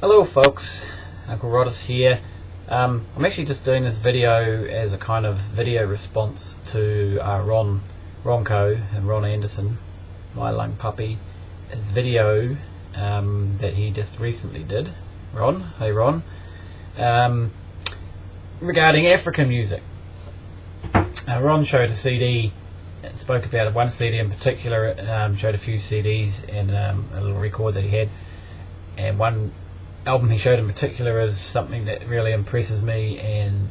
Hello folks, Uncle Roddis here. I'm actually just doing this video as a kind of video response to Ronco and Ron Anderson, my lung puppy, his video that he just recently did. Ron, hey Ron, regarding African music. Ron showed a CD and spoke about one CD in particular, showed a few CDs and a little record that he had, and one album he showed in particular is something that really impresses me and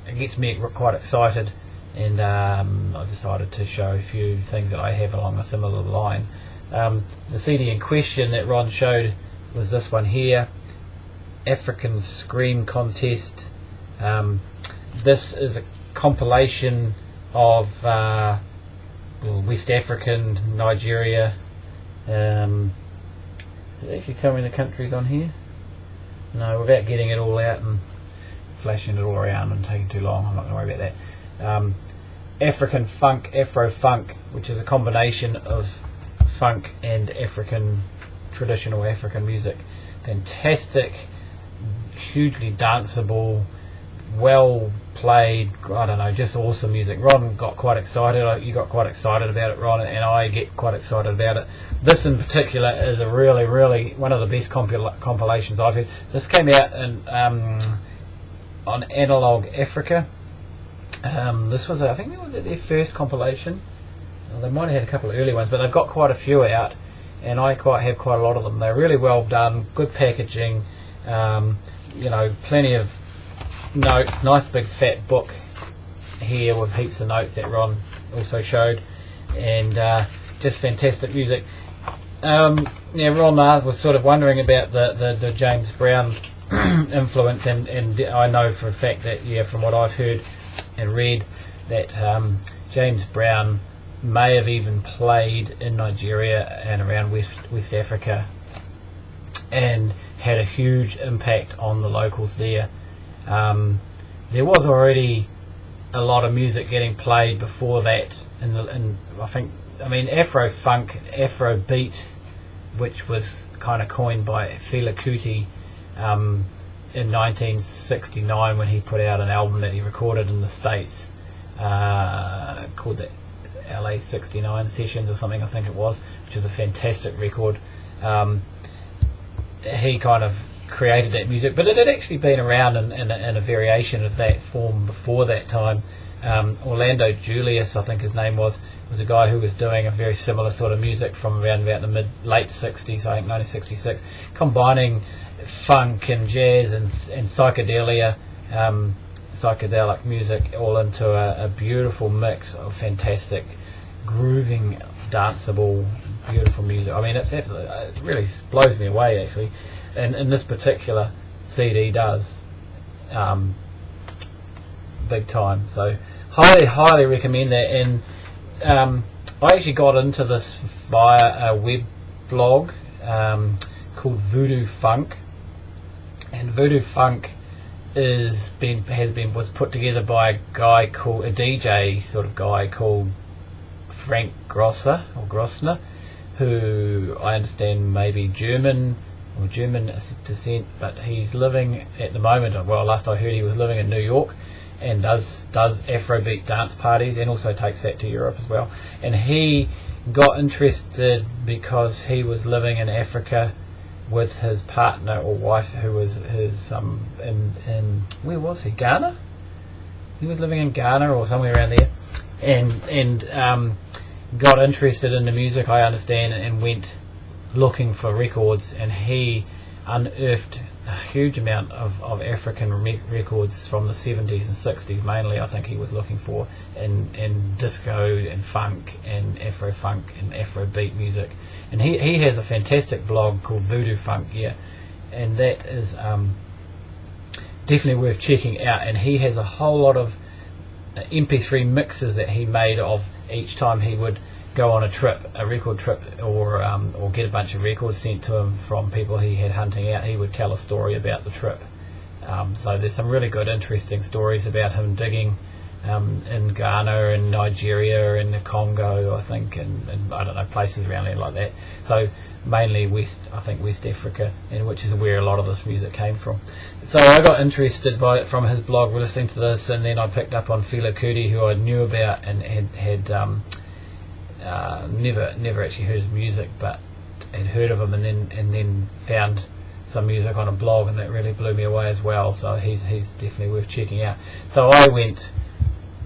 it gets me quite excited, and I decided to show a few things that I have along a similar line. The CD in question that Ron showed was this one here, African Scream Contest. This is a compilation of West African, Nigeria. Does it actually tell me the countries on here? No, without getting it all out and flashing it all around and taking too long, I'm not going to worry about that. African funk, Afro funk, which is a combination of funk and African, traditional African music. Fantastic, hugely danceable, well played, I don't know, just awesome music. Ron got quite excited, you got quite excited about it, Ron, and I get quite excited about it. This in particular is a really one of the best compilations I've heard. This came out in, on Analog Africa. This was, I think it was their first compilation. Well, they might have had a couple of early ones, but they've got quite a few out, and I have quite a lot of them. They're really well done, good packaging, you know, plenty of notes, nice big fat book here with heaps of notes that Ron also showed, and just fantastic music. Yeah, Ron was sort of wondering about the James Brown influence, and I know for a fact that, yeah, from what I've heard and read, that James Brown may have even played in Nigeria and around West Africa and had a huge impact on the locals there. There was already a lot of music getting played before that, and I mean Afro funk, Afro beat, which was kind of coined by Fela Kuti in 1969 when he put out an album that he recorded in the States called the LA 69 Sessions or something, I think it was, which is a fantastic record. He kind of created that music, but it had actually been around in a variation of that form before that time. Orlando Julius, I think his name was a guy who was doing a very similar sort of music from around about the late 60s, I think 1966, combining funk and jazz and psychedelia, psychedelic music all into a beautiful mix of fantastic, grooving, danceable, beautiful music. I mean, it really blows me away actually. And this particular CD does, big time. So highly recommend that. And I actually got into this via a web blog called Voodoo Funk, and Voodoo Funk was put together by a DJ sort of guy called Frank Grossner, who I understand may be German descent, but he's living at the moment, well, last I heard he was living in New York, and does Afrobeat dance parties, and also takes that to Europe as well. And he got interested because he was living in Africa with his partner or wife, who was his in where was he? Ghana? He was living in Ghana or somewhere around there, and got interested in the music, I understand, and went looking for records, and he unearthed a huge amount of African records from the 70s and 60s mainly. I think he was looking for in disco and funk and Afro funk and Afro beat music, and he has a fantastic blog called Voodoo Funk, yeah, and that is definitely worth checking out. And he has a whole lot of MP3 mixes that he made of each time he would go on a record trip, or get a bunch of records sent to him from people he had hunting out. He would tell a story about the trip. So there's some really good, interesting stories about him digging in Ghana and Nigeria and the Congo, I think, and I don't know, places around there like that. So mainly West Africa, and which is where a lot of this music came from. So I got interested by it from his blog, listening to this, and then I picked up on Fela Kuti, who I knew about and had never actually heard his music, but had heard of him, and then found some music on a blog, and that really blew me away as well. So he's definitely worth checking out. So I went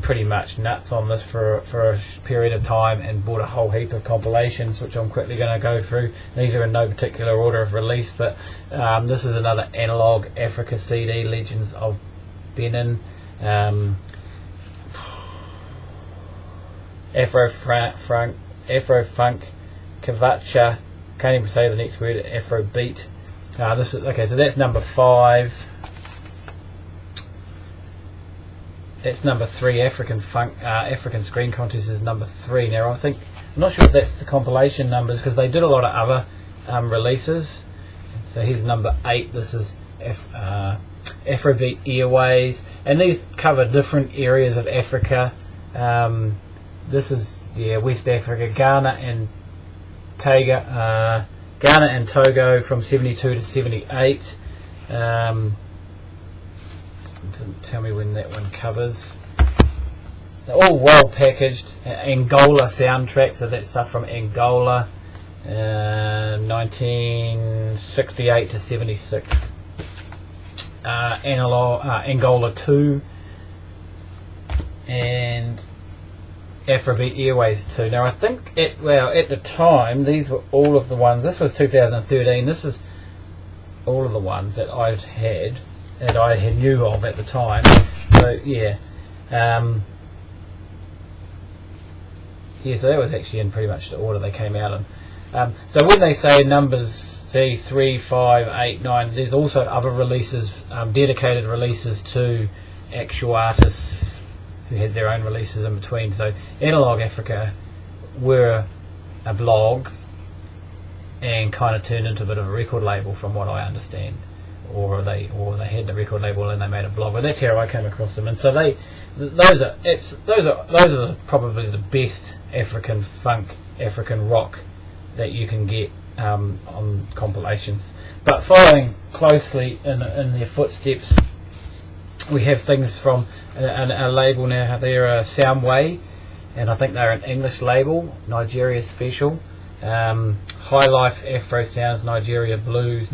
pretty much nuts on this for a period of time and bought a whole heap of compilations, which I'm quickly going to go through. These are in no particular order of release, but this is another Analog Africa CD, Legends of Benin, Afro Funk, Kavacha, can't even say the next word, Afro Beat. This is okay, so that's number 5. That's number 3. African Funk, African Screen Contest is number 3. Now I'm not sure if that's the compilation numbers, because they did a lot of other releases. So here's number 8. This is Afrobeat Airways, and these cover different areas of Africa. This is West Africa, Ghana and Togo from 72 to 78. Doesn't tell me when that one covers. They're all well packaged. Angola soundtrack, so that's stuff from Angola, 1968 to 76. Angola 2 and Afrobeat Airways 2. Now I think at the time these were all of the ones. This was 2013. This is all of the ones that I knew of at the time. So yeah, so that was actually in pretty much the order they came out in. So when they say numbers, say 3, 5, 8, 9, there's also other releases, dedicated releases to actual artists who had their own releases in between. So Analog Africa were a blog and kind of turned into a bit of a record label, from what I understand. Or they had the record label and they made a blog. But that's how I came across them. And so those are probably the best African funk, African rock that you can get on compilations. But following closely in their footsteps, we have things from a label now. They're Soundway, and I think they're an English label, Nigeria Special. High Life Afro Sounds, Nigerian Blues,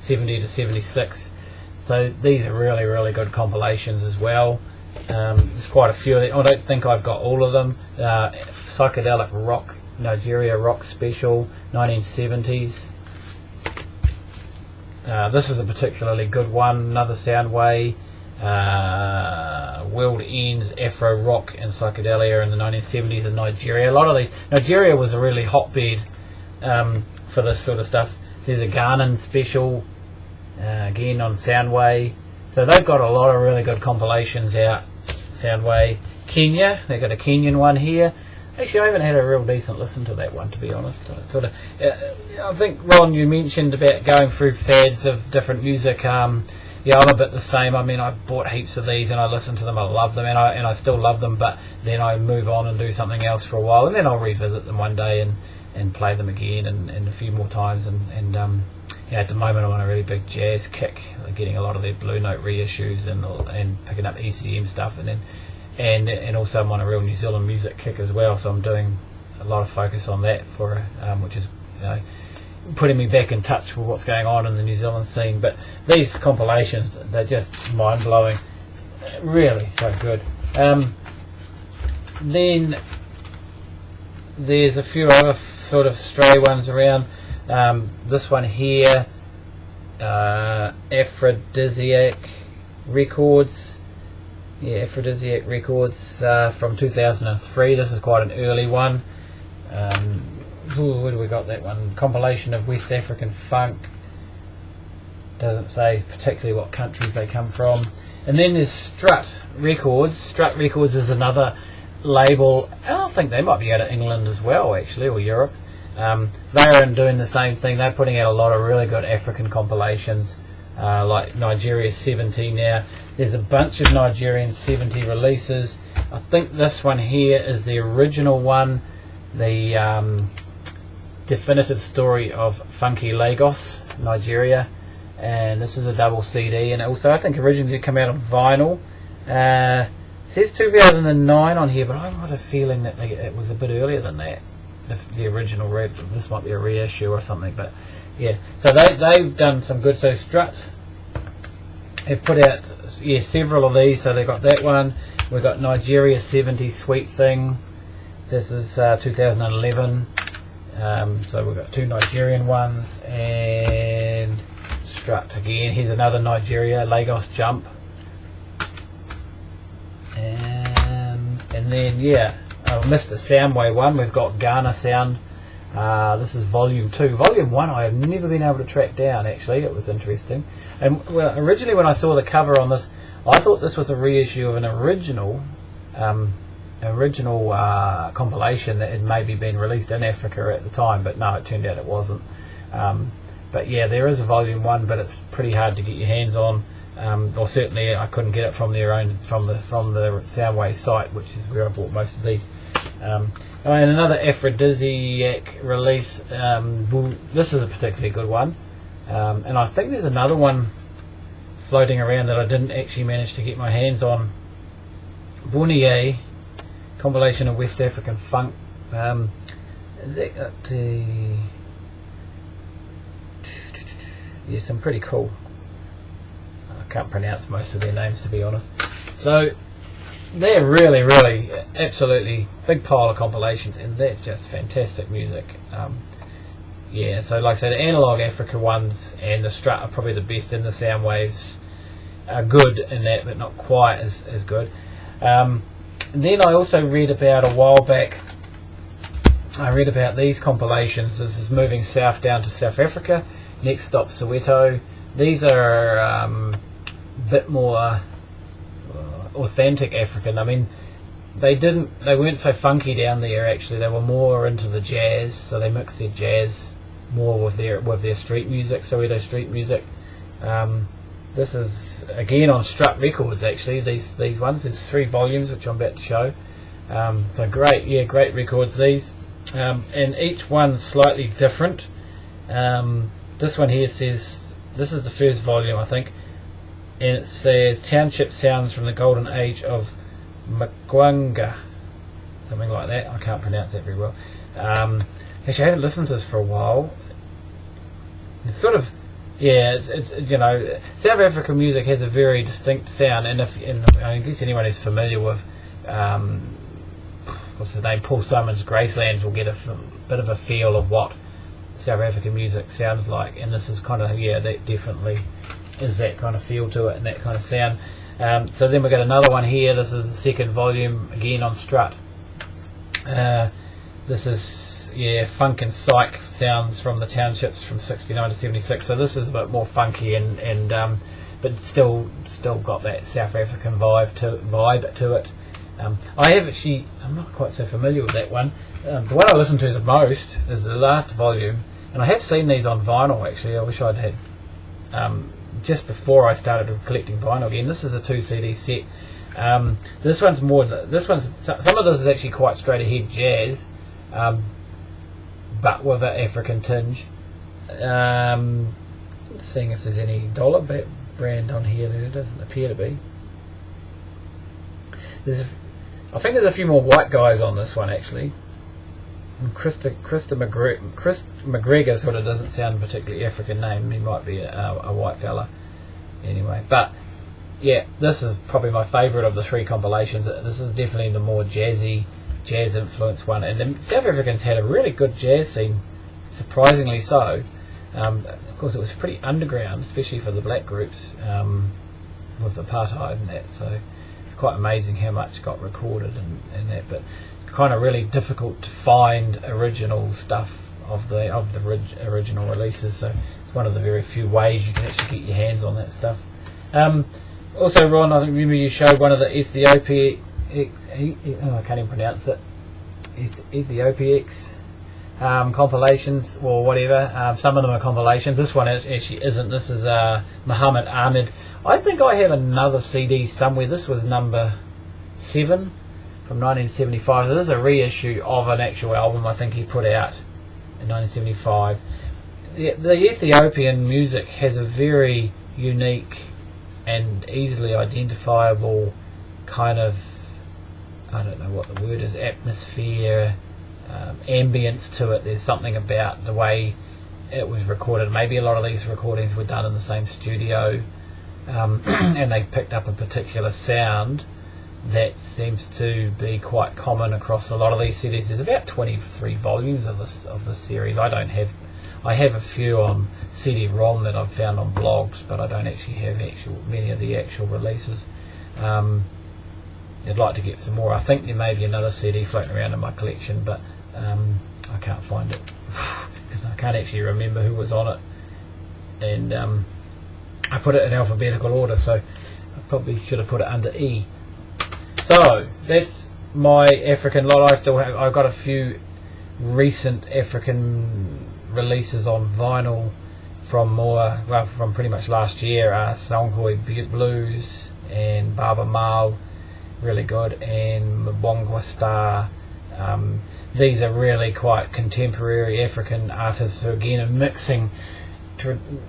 70 to 76. So these are really, really good compilations as well. There's quite a few of them. I don't think I've got all of them. Psychedelic Rock, Nigeria Rock Special, 1970s. This is a particularly good one. Another Soundway. World Ends, Afro Rock and Psychedelia in the 1970s in Nigeria. A lot of these. Nigeria was a really hotbed for this sort of stuff. There's a Ghanan Special, again on Soundway. So they've got a lot of really good compilations out. Soundway. Kenya, they've got a Kenyan one here. Actually, I haven't had a real decent listen to that one, to be honest. I think, Ron, you mentioned about going through fads of different music. Yeah, I'm a bit the same. I mean, I bought heaps of these and I listen to them. I love them, and I still love them. But then I move on and do something else for a while, and then I'll revisit them one day and play them again and a few more times. And at the moment I'm on a really big jazz kick. I'm getting a lot of their Blue Note reissues and picking up ECM stuff, and also I'm on a real New Zealand music kick as well. So I'm doing a lot of focus on that which is putting me back in touch with what's going on in the New Zealand scene. But these compilations, they're just mind-blowing, really so good. Then there's a few other sort of stray ones around. This one here, Aphrodisiac Records. Yeah, Aphrodisiac Records from 2003. This is quite an early one. Where do we got that one? Compilation of West African funk. Doesn't say particularly what countries they come from. And then there's Strut Records. Strut Records is another label, and I think they might be out of England as well, actually, or Europe. They're doing the same thing. They're putting out a lot of really good African compilations. like Nigeria 70 now. There's a bunch of Nigerian 70 releases. I think this one here is the original one, the definitive story of funky Lagos, Nigeria, and this is a double CD, and also I think originally it came out on vinyl. It says 2009 on here, but I've got a feeling that it was a bit earlier than that. If the original this might be a reissue or something, but yeah. So they've done some good. So Strut have put out several of these. So they've got that one. We've got Nigeria 70 Sweet Thing. This is 2011. So we've got two Nigerian ones, and Strut again. Here's another Nigeria, Lagos Jump. And then I missed the Soundway one. We've got Ghana Sound. This is Volume 2. Volume 1 I have never been able to track down, actually. It was interesting. And originally when I saw the cover on this, I thought this was a reissue of an original compilation that had maybe been released in Africa at the time, but no, it turned out it wasn't. But yeah, there is a Volume 1, but it's pretty hard to get your hands on. Or certainly I couldn't get it from their own from the Soundway site, which is where I bought most of these. And another Aphrodisiac release. This is a particularly good one, and I think there's another one floating around that I didn't actually manage to get my hands on. Bounier, compilation of West African funk. Is that up to? Yeah, some pretty cool. I can't pronounce most of their names, to be honest. So they're really absolutely big pile of compilations, and that's just fantastic music. So like I say, the Analog Africa ones and the Strut are probably the best, and the Soundwaves are good in that, but not quite as good. Then I also read about a while back, I read about these compilations. This is moving south down to South Africa. Next stop Soweto. These are a bit more authentic African. I mean, they weren't so funky down there actually. They were more into the jazz, so they mixed their jazz more with their street music, Soweto street music. This is again on Strut Records actually. These ones. There's 3 volumes which I'm about to show. So great records these, and each one's slightly different. This one here says, this is the first volume I think, and it says Township Sounds from the Golden Age of Mkwanga, something like that. I can't pronounce that very well. Actually I haven't listened to this for a while. It's sort of, it's South African music has a very distinct sound, and I guess anyone who's familiar with what's his name, Paul Simon's Gracelands will get a bit of a feel of what South African music sounds like, and this is kind of, that definitely is that kind of feel to it and that kind of sound. So then we've got another one here. This is the second volume, again on Strut. This is funk and psych sounds from the townships from 69 to 76. So this is a bit more funky and but still got that South African vibe to it. I'm not quite so familiar with that one. The one I listen to the most is the last volume, and I have seen these on vinyl actually. I wish I'd had just before I started collecting vinyl again. This is a 2 CD set. Some of this is actually quite straight ahead jazz, but with an African tinge. Seeing if there's any dollar brand on here. There doesn't appear to be. I think there's a few more white guys on this one actually. Chris McGregor sort of doesn't sound particularly African name. He might be a white fella. Anyway, but yeah, this is probably my favourite of the 3 compilations. This is definitely the more jazz influenced one. And the South Africans had a really good jazz scene, surprisingly so. Of course, it was pretty underground, especially for the black groups with apartheid and that. So it's quite amazing how much got recorded and that. But kind of really difficult to find original stuff of the original releases, so it's one of the very few ways you can actually get your hands on that stuff. Also, Ron, I remember you showed one of the Ethiopic, I can't even pronounce it, Ethiopics compilations or whatever. Some of them are compilations. This one actually isn't. This is Muhammad Ahmed. I think I have another CD somewhere. This was number 7 from 1975. So this is a reissue of an actual album I think he put out in 1975. The Ethiopian music has a very unique and easily identifiable kind of, I don't know what the word is, atmosphere, ambience to it. There's something about the way it was recorded. Maybe a lot of these recordings were done in the same studio, and they picked up a particular sound that seems to be quite common across a lot of these CDs. There's about 23 volumes of this series. I have a few on CD-ROM that I've found on blogs, but I don't actually have many of the actual releases. I'd like to get some more. I think there may be another CD floating around in my collection, but I can't find it because I can't actually remember who was on it, and I put it in alphabetical order, so I probably should have put it under E. So that's my African lot. I've got a few recent African releases on vinyl from pretty much last year. Soundway Blues and Baba Mal, really good, and Mbongwa Star. These are really quite contemporary African artists who again are mixing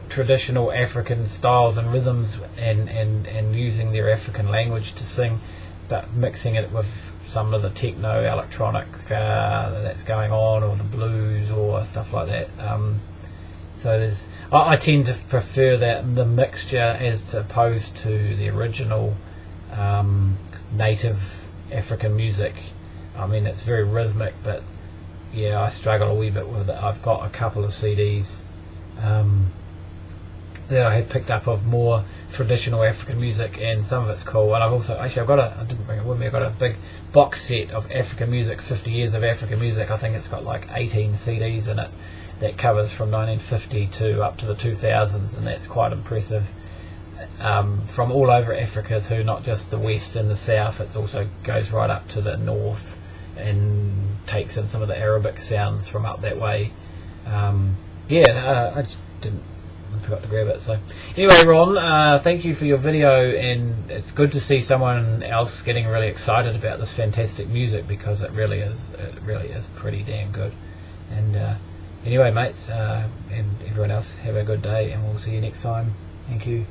traditional African styles and rhythms and using their African language to sing, but mixing it with some of the techno electronic that's going on, or the blues or stuff like that. So I tend to prefer the mixture as opposed to the original native African music. I mean, it's very rhythmic, but yeah, I struggle a wee bit with it. I've got a couple of CDs that I had picked up of more traditional African music, and some of it's cool. And I've also I didn't bring it with me. I've got a big box set of African music, 50 years of African music. I think it's got like 18 CDs in it that covers from 1950 to up to the 2000s, and that's quite impressive. From all over Africa too, not just the west and the south. It also goes right up to the north and takes in some of the Arabic sounds from up that way. I just forgot to grab it. So anyway, Ron, thank you for your video, and it's good to see someone else getting really excited about this fantastic music, because it really is pretty damn good. And anyway, mates, and everyone else, have a good day, and we'll see you next time. Thank you.